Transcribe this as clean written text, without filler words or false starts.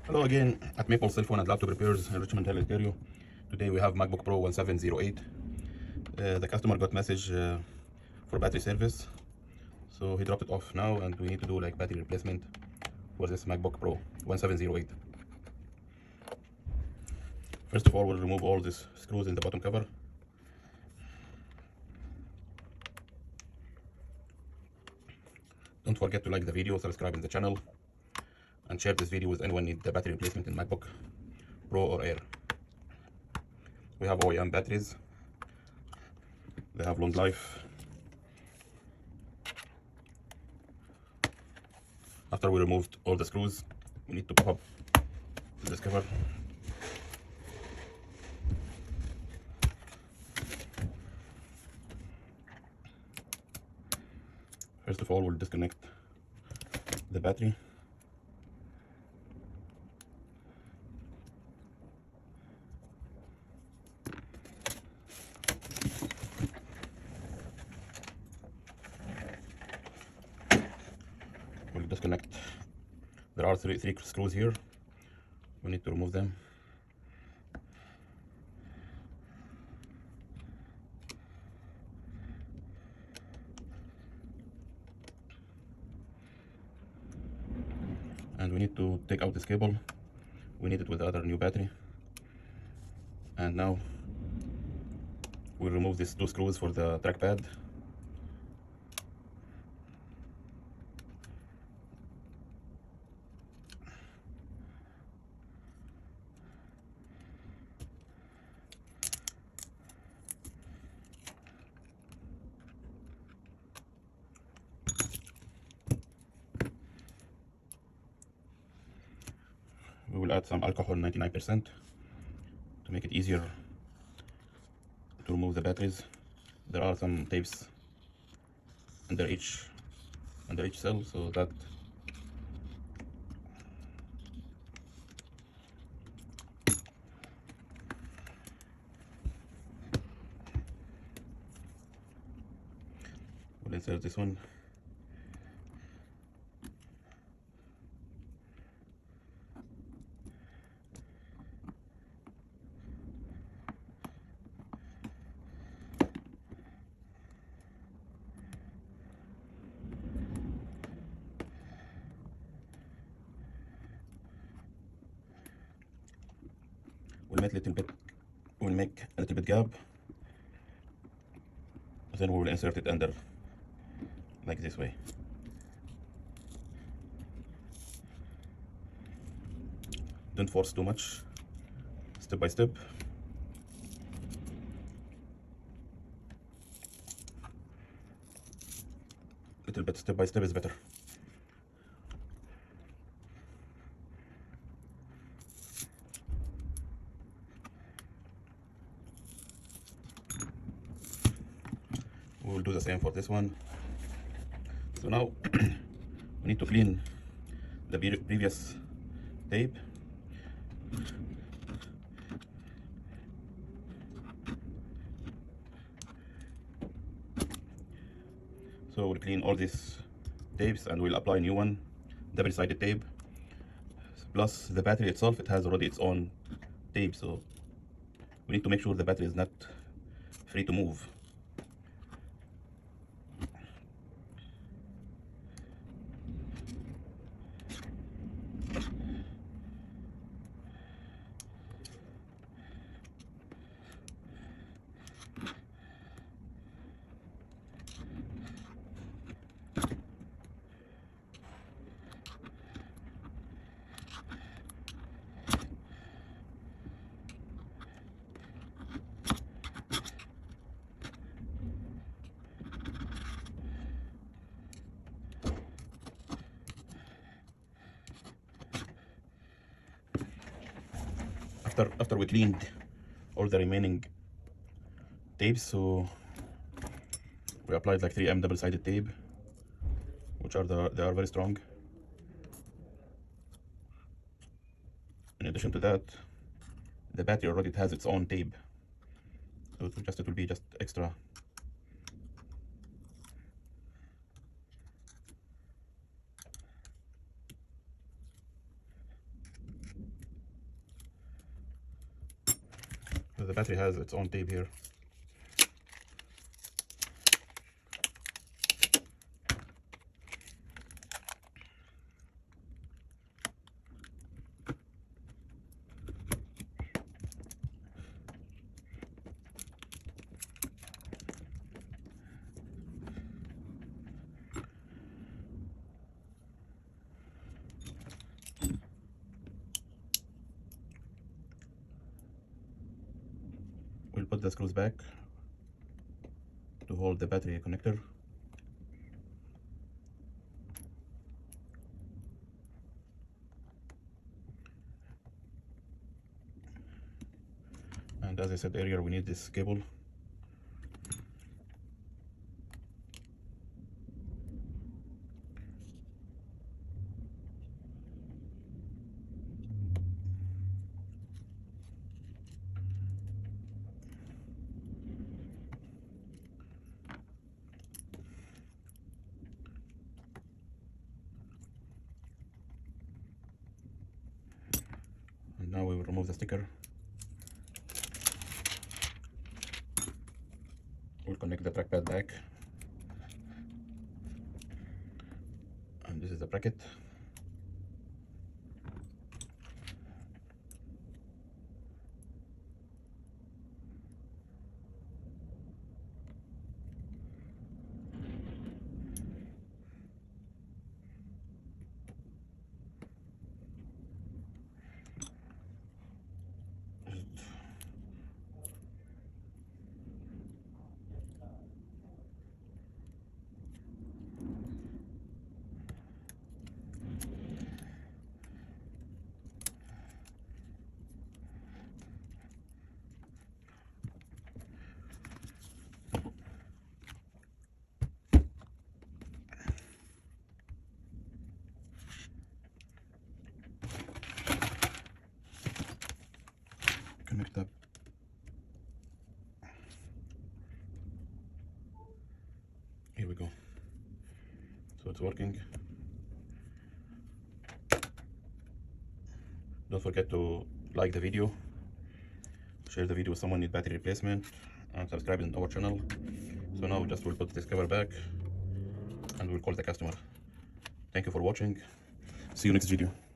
Hello again at Maple Cell Phone and Laptop Repairs in Richmond Hill, Ontario. Today we have MacBook Pro 1708. The customer got message for battery service, so he dropped it off now, and we need to do like battery replacement for this MacBook Pro 1708. First of all, we'll remove all these screws in the bottom cover. Don't forget to like the video, subscribe in the channel, and share this video with anyone need the battery replacement in MacBook Pro or Air. We have OEM batteries. They have long life. After we removed all the screws, we need to pop up this cover. First of all, we'll disconnect the battery. We'll disconnect. There are three screws here. We need to remove them. And we need to take out this cable. We need it with the other new battery. And now we'll remove these two screws for the trackpad. We will add some alcohol 99% to make it easier to remove the batteries. There are some tapes under each cell, so that we'll insert this one. We'll make a little bit gap, then we will insert it under like this way. Don't force too much, step by step. Little bit step by step is better. We will do the same for this one. So now we need to clean the previous tape. So we'll clean all these tapes and we'll apply a new one, double-sided tape. Plus the battery itself, it has already its own tape, so we need to make sure the battery is not free to move. After we cleaned all the remaining tapes, so we applied like 3M double-sided tape, which are they are very strong. In addition to that, the battery already has its own tape, so it will be just extra. The battery has its own tape here. We'll put the screws back to hold the battery connector. And as I said earlier, we need this cable. And now we will remove the sticker. We'll connect the trackpad back. And this is the bracket. Connect up. Here we go. So it's working. Don't forget to like the video, share the video with someone need battery replacement, and subscribe to our channel. So now we'll put this cover back and we'll call the customer. Thank you for watching. See you next video.